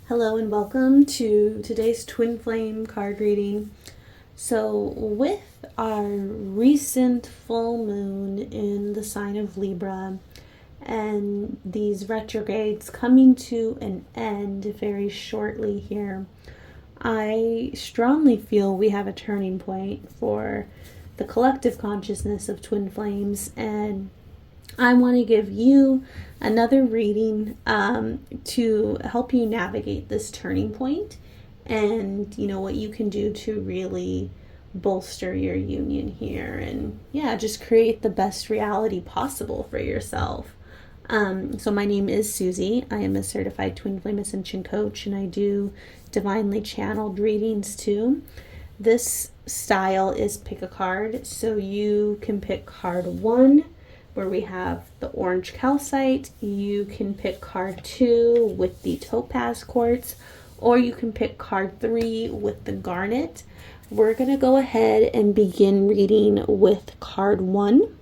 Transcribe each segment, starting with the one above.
Hello and welcome to today's Twin Flame card reading. So with our recent full moon in the sign of Libra and these retrogrades coming to an end very shortly here, I strongly feel we have a turning point for the collective consciousness of Twin Flames, and I want to give you another reading to help you navigate this turning point and what you can do to really bolster your union here and just create the best reality possible for yourself. So my name is Susie. I am a certified Twin Flame Ascension coach, and I do divinely channeled readings too. This style is pick a card, so you can pick card 1 where we have the orange calcite. You can pick card 2 with the topaz quartz, or you can pick card 3 with the garnet. We're going to go ahead and begin reading with card 1.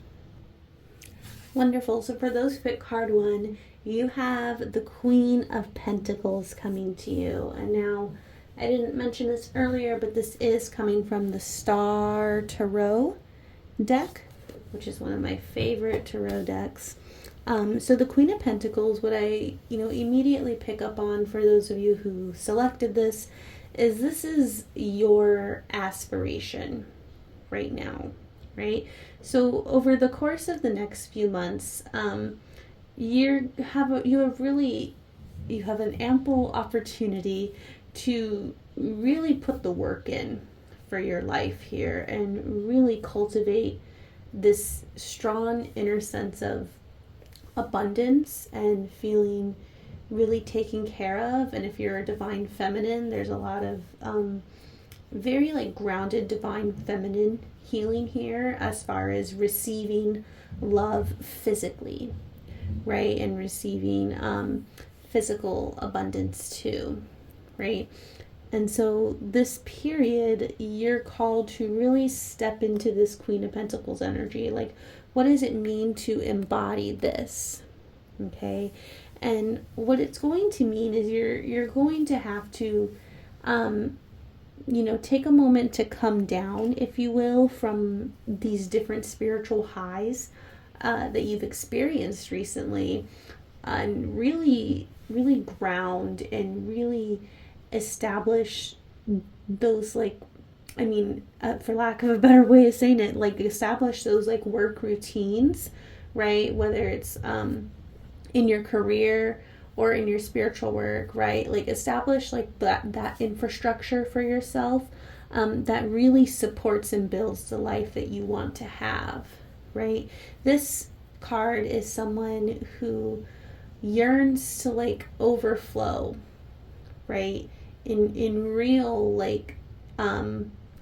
Wonderful. So for those who pick card 1, you have the Queen of Pentacles coming to you. And now, I didn't mention this earlier, but this is coming from the Star Tarot deck, which is one of my favorite tarot decks. So the Queen of Pentacles, what I immediately pick up on for those of you who selected this is your aspiration right now, right? So over the course of the next few months, you have an ample opportunity to really put the work in for your life here and really cultivate this strong inner sense of abundance and feeling really taken care of. And if you're a divine feminine, there's a lot of very grounded divine feminine healing here as far as receiving love physically, right? And receiving physical abundance too, right? And so this period, you're called to really step into this Queen of Pentacles energy. What does it mean to embody this? Okay. And what it's going to mean is you're going to have to, take a moment to come down, if you will, from these different spiritual highs that you've experienced recently, and really, really ground and really establish those for lack of a better way of saying it, establish those work routines, right? Whether it's in your career or in your spiritual work, right? Establish that infrastructure for yourself that really supports and builds the life that you want to have, right? This card is someone who yearns to overflow, right? In real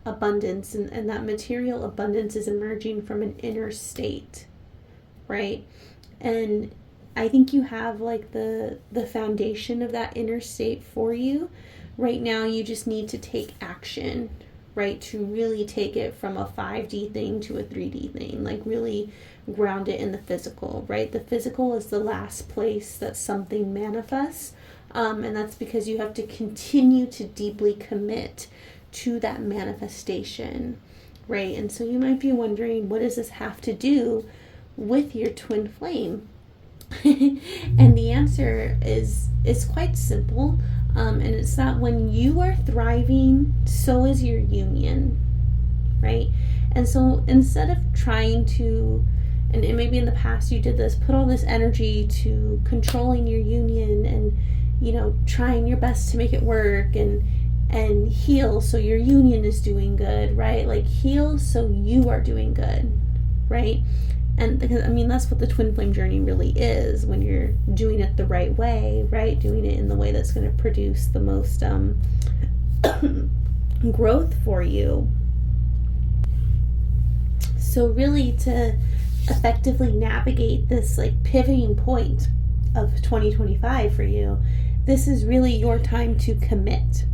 abundance, and that material abundance is emerging from an inner state, right? And I think you have the foundation of that inner state for you. Right now you just need to take action, right? To really take it from a 5D thing to a 3D thing, really ground it in the physical, right? The physical is the last place that something manifests. And that's because you have to continue to deeply commit to that manifestation, right? And so you might be wondering, what does this have to do with your twin flame? And the answer is quite simple. And it's that when you are thriving, so is your union, right? And so instead of trying to, and maybe in the past you did this, put all this energy to controlling your union and trying your best to make it work and heal so your union is doing good, right? Heal so you are doing good, right? And because that's what the twin flame journey really is, when you're doing it the right way, right? Doing it in the way that's going to produce the most growth for you. So really, to effectively navigate this pivoting point of 2025 for you, this is really your time to commit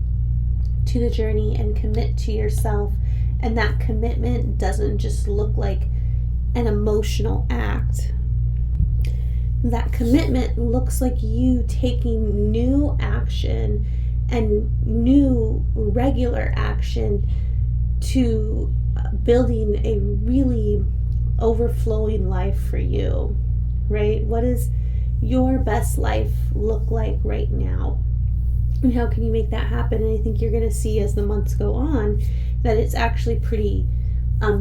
to the journey and commit to yourself. And that commitment doesn't just look like an emotional act. that commitment looks like you taking new action and new regular action to building a really overflowing life for you, right? What does your best life look like right now? And how can you make that happen? And I think you're going to see as the months go on that it's actually pretty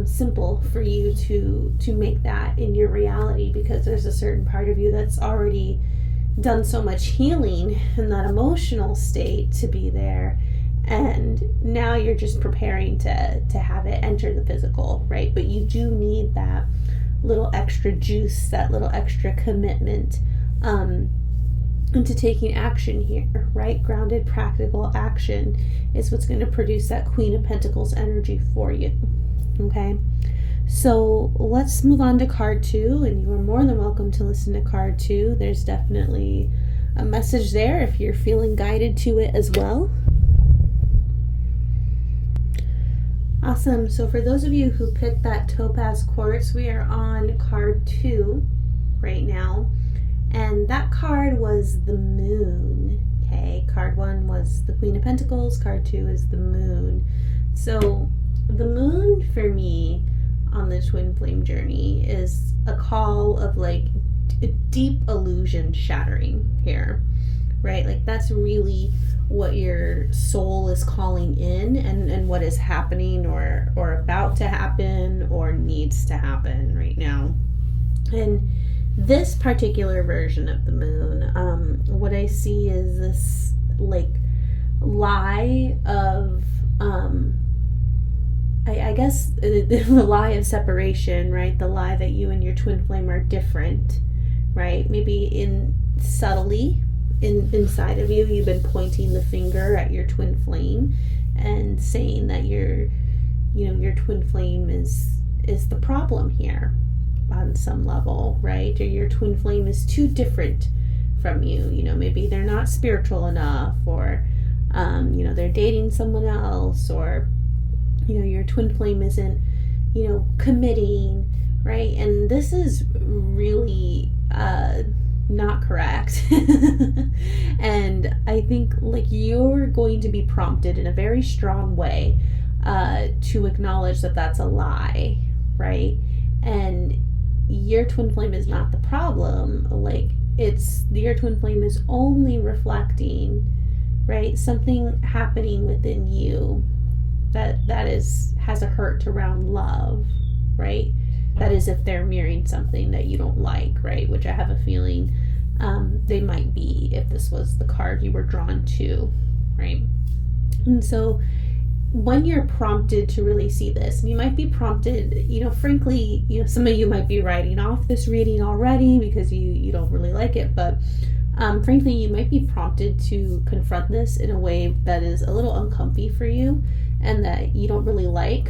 simple for you to make that in your reality, because there's a certain part of you that's already done so much healing in that emotional state to be there, and now you're just preparing to have it enter the physical, right? But you do need that little extra juice, that little extra commitment into taking action here, right? Grounded, practical action is what's going to produce that Queen of Pentacles energy for you. Okay, so let's move on to card 2, and you are more than welcome to listen to card 2. There's definitely a message there if you're feeling guided to it as well. Awesome. So for those of you who picked that topaz quartz, we are on card 2 right now, and that card was the moon. Okay, card 1 was the Queen of Pentacles, card 2 is the moon. So the moon for me on the twin flame journey is a call of like a deep illusion shattering here, right? Like that's really what your soul is calling in, and what is happening or about to happen or needs to happen right now. And this particular version of the moon, what I see is this like lie of I guess the lie of separation, right? The lie that you and your twin flame are different, right? Maybe subtly inside of you, you've been pointing the finger at your twin flame and saying that your twin flame is the problem here on some level, right? Or your twin flame is too different from you. Maybe they're not spiritual enough, or they're dating someone else, or your twin flame isn't, committing, right? And this is really not correct. And I think like you're going to be prompted in a very strong way to acknowledge that that's a lie, right? And your twin flame is not the problem. Like your twin flame is only reflecting, right, something happening within you that has a hurt around love, right? That is if they're mirroring something that you don't like, right? Which I have a feeling they might be if this was the card you were drawn to, right? And so when you're prompted to really see this, and you might be prompted, frankly, some of you might be writing off this reading already because you don't really like it, but frankly, you might be prompted to confront this in a way that is a little uncomfy for you and that you don't really like.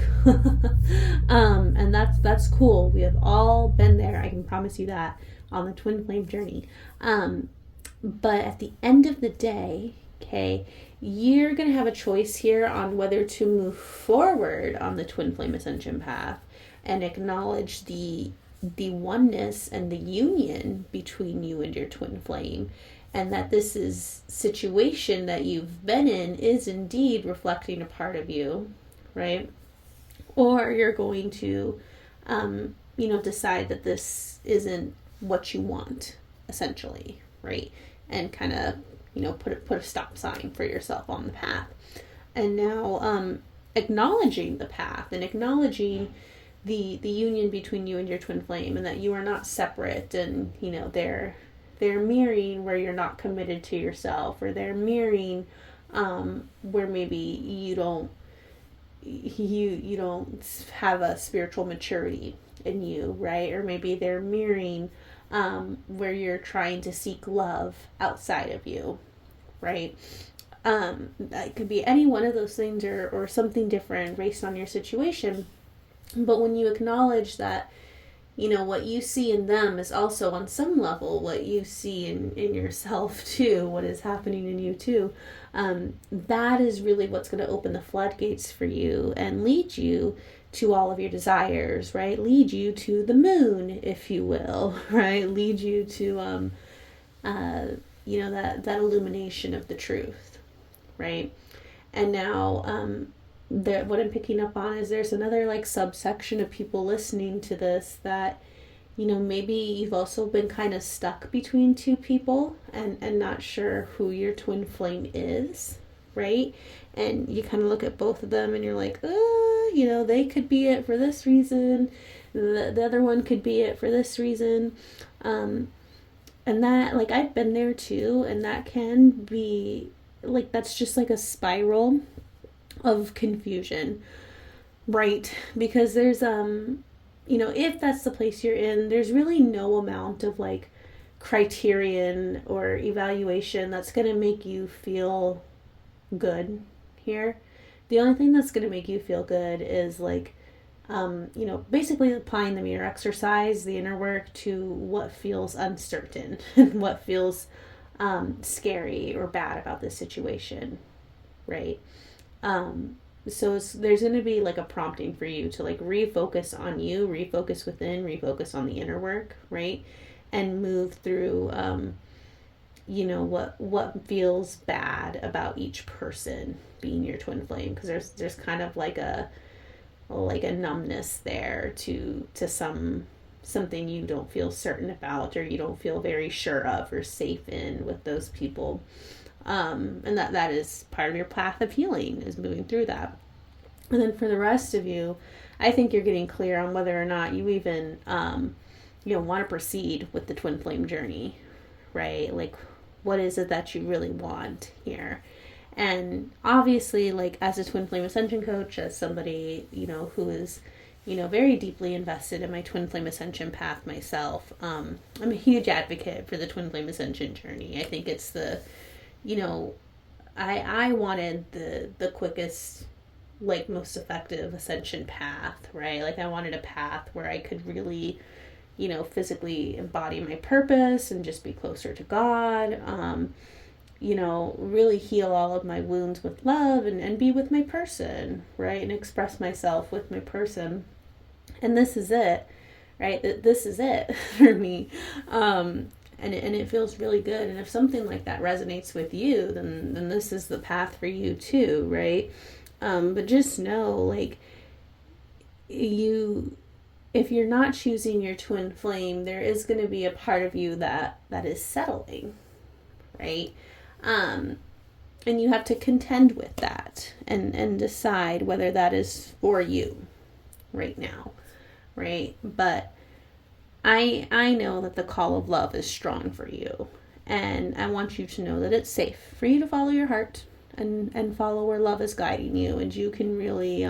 And that's cool. We have all been there. I can promise you that on the twin flame journey. But at the end of the day, okay, you're going to have a choice here on whether to move forward on the twin flame ascension path and acknowledge the oneness and the union between you and your twin flame, and that this is situation that you've been in is indeed reflecting a part of you, right? Or you're going to decide that this isn't what you want, essentially, right? And kind of put a stop sign for yourself on the path. And now acknowledging the path and acknowledging the union between you and your twin flame, and that you are not separate, and they're mirroring where you're not committed to yourself, or they're mirroring where maybe you don't have a spiritual maturity in you, right? Or maybe they're mirroring where you're trying to seek love outside of you, right? That could be any one of those things, or something different based on your situation. But when you acknowledge that, what you see in them is also on some level what you see in yourself too, what is happening in you too, that is really what's going to open the floodgates for you and lead you to all of your desires, right? Lead you to the moon, if you will, right? Lead you to, that illumination of the truth, right? And now, what I'm picking up on is there's another like subsection of people listening to this that, maybe you've also been kind of stuck between two people and not sure who your twin flame is, right? And you kind of look at both of them and you're like, they could be it for this reason. The other one could be it for this reason. And that, like, I've been there too. And that can be, like, that's just like a spiral of confusion, right? Because there's, if that's the place you're in, there's really no amount of, like, criterion or evaluation that's going to make you feel good here. The only thing that's going to make you feel good is like, basically applying the mirror exercise, the inner work, to what feels uncertain and what feels scary or bad about this situation, right? So there's going to be like a prompting for you to like refocus on you, refocus within, refocus on the inner work, right? And move through, what feels bad about each person being your twin flame, because there's kind of like a numbness there to something you don't feel certain about, or you don't feel very sure of or safe in with those people, and that is part of your path of healing, is moving through that. And then for the rest of you, I think you're getting clear on whether or not you even want to proceed with the twin flame journey, right? Like, what is it that you really want here? And obviously, like, as a twin flame ascension coach, as somebody, who is, very deeply invested in my twin flame ascension path myself, I'm a huge advocate for the twin flame ascension journey. I think it's the, I wanted the quickest, like, most effective ascension path, right? Like, I wanted a path where I could really, physically embody my purpose and just be closer to God, really heal all of my wounds with love and be with my person, right? And express myself with my person. And this is it, right? This is it for me. And it feels really good. And if something like that resonates with you, then this is the path for you too, right? But just know, like, if you're not choosing your twin flame, there is going to be a part of you that is settling, right? And you have to contend with that and decide whether that is for you right now, right? But I know that the call of love is strong for you, and I want you to know that it's safe for you to follow your heart and follow where love is guiding you, and you can really,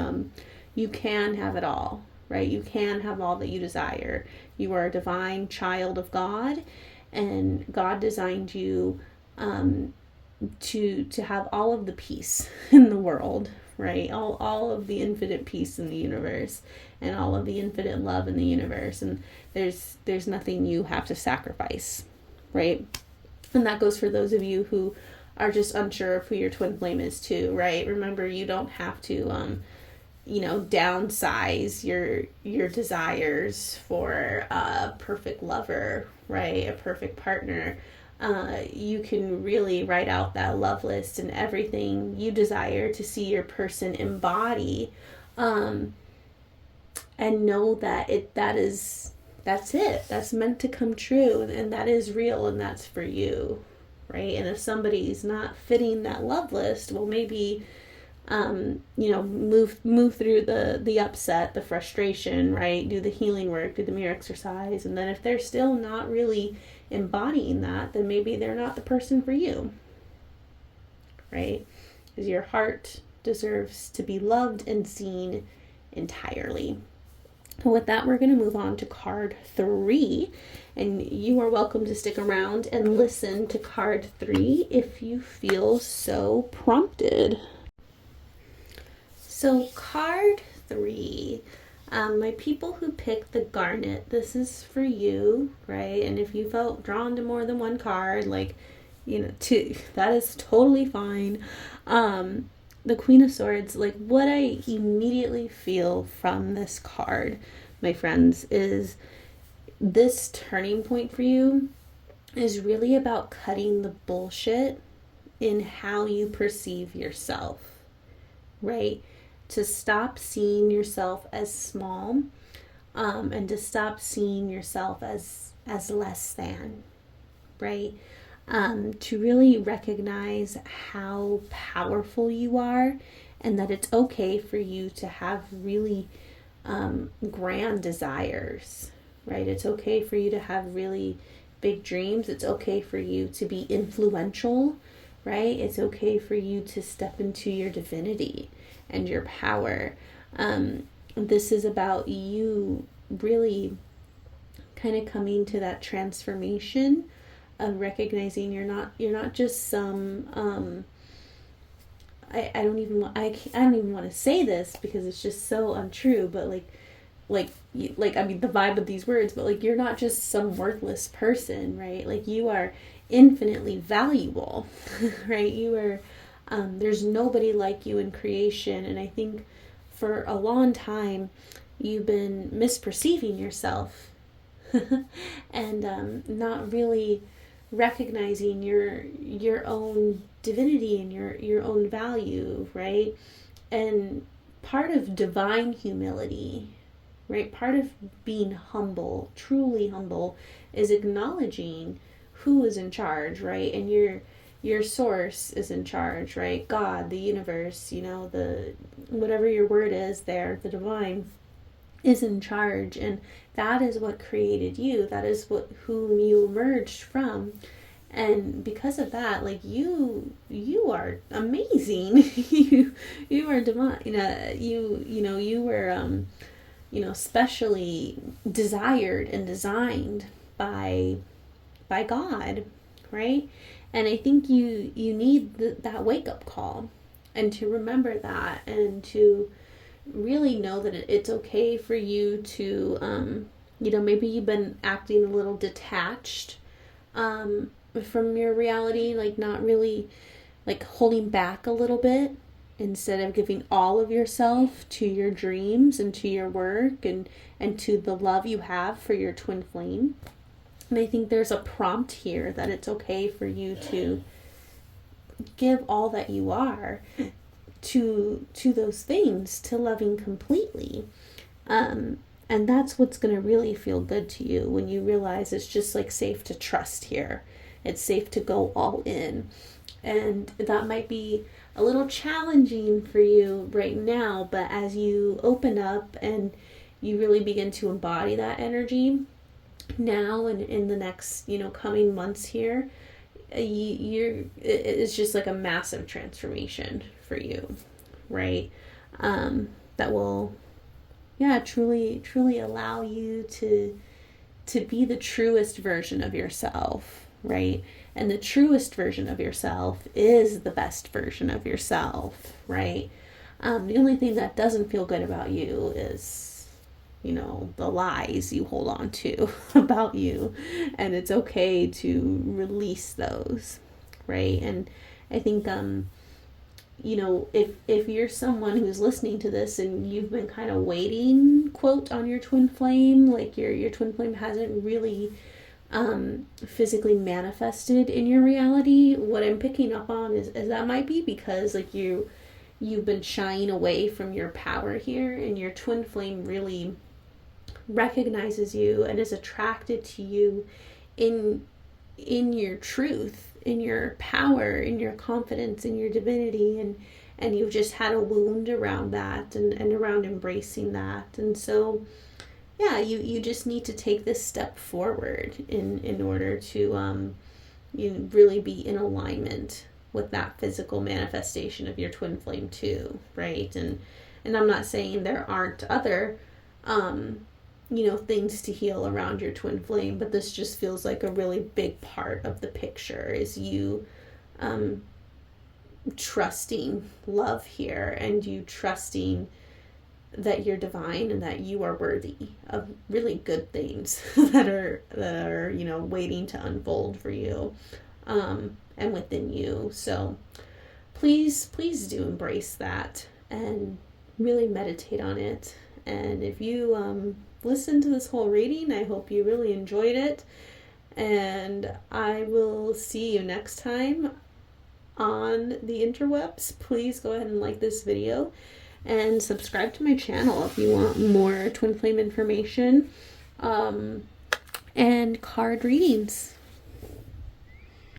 you can have it all, right? You can have all that you desire. You are a divine child of God, and God designed you to have all of the peace in the world, right? All of the infinite peace in the universe, and all of the infinite love in the universe. And there's nothing you have to sacrifice, right? And that goes for those of you who are just unsure of who your twin flame is too, right? Remember, you don't have to downsize your desires for a perfect lover, right? A perfect partner. You can really write out that love list and everything you desire to see your person embody, and know that that's it. That's meant to come true, and that is real, and that's for you, right? And if somebody's not fitting that love list, well, maybe move through the upset, the frustration, right? Do the healing work, do the mirror exercise. And then if they're still not really embodying that, then maybe they're not the person for you, right? Because your heart deserves to be loved and seen entirely. And with that, we're going to move on to card 3. And you are welcome to stick around and listen to card 3 if you feel so prompted. So card 3, my people who picked the garnet, this is for you, right? And if you felt drawn to more than one card, that is totally fine. the Queen of Swords, like what I immediately feel from this card, my friends, is this turning point for you is really about cutting the bullshit in how you perceive yourself, right? To stop seeing yourself as small, and to stop seeing yourself as less than, right? To really recognize how powerful you are, and that it's okay for you to have really grand desires, right? It's okay for you to have really big dreams. It's okay for you to be influential, right? It's okay for you to step into your divinity and your power. This is about you really kind of coming to that transformation of recognizing you're not just some I don't even want to say this because it's just so untrue, but I mean the vibe of these words, but like you're not just some worthless person, right? Like you are infinitely valuable, right? You are there's nobody like you in creation, and I think for a long time you've been misperceiving yourself and not really recognizing your own divinity and your own value, right? And part of divine humility, right? Part of being humble, truly humble, is acknowledging who is in charge, right? And your source is in charge, right? God, the universe, the whatever your word is there, the divine is in charge, and that is what created you. That is whom you emerged from. And because of that, like you are amazing. you are divine. You were specially desired and designed by God, right? And I think you need that wake up call, and to remember that, and to really know that it's okay for you to maybe you've been acting a little detached from your reality, like not really, like holding back a little bit instead of giving all of yourself to your dreams and to your work and to the love you have for your twin flame. And I think there's a prompt here that it's okay for you to give all that you are to those things, to loving completely. And that's what's going to really feel good to you when you realize it's just like safe to trust here. It's safe to go all in. And that might be a little challenging for you right now, but as you open up and you really begin to embody that energy now and in the next, coming months here, it's just like a massive transformation for you, right? That will, truly allow you to be the truest version of yourself, right? And the truest version of yourself is the best version of yourself, right? The only thing that doesn't feel good about you is, the lies you hold on to about you. And it's okay to release those, right? And I think, if you're someone who's listening to this and you've been kind of waiting, quote, on your twin flame, like your twin flame hasn't really physically manifested in your reality, what I'm picking up on is that might be because like you've been shying away from your power here, and your twin flame really recognizes you and is attracted to you in your truth, in your power, in your confidence, in your divinity, and you've just had a wound around that and around embracing that. And so you just need to take this step forward in order to you really be in alignment with that physical manifestation of your twin flame too, right? And I'm not saying there aren't other things to heal around your twin flame, but this just feels like a really big part of the picture is you trusting love here, and you trusting that you're divine and that you are worthy of really good things that are waiting to unfold for you and within you. So please do embrace that and really meditate on it. And if you listened to this whole reading, I hope you really enjoyed it. And I will see you next time on the interwebs. Please go ahead and like this video and subscribe to my channel if you want more twin flame information and card readings.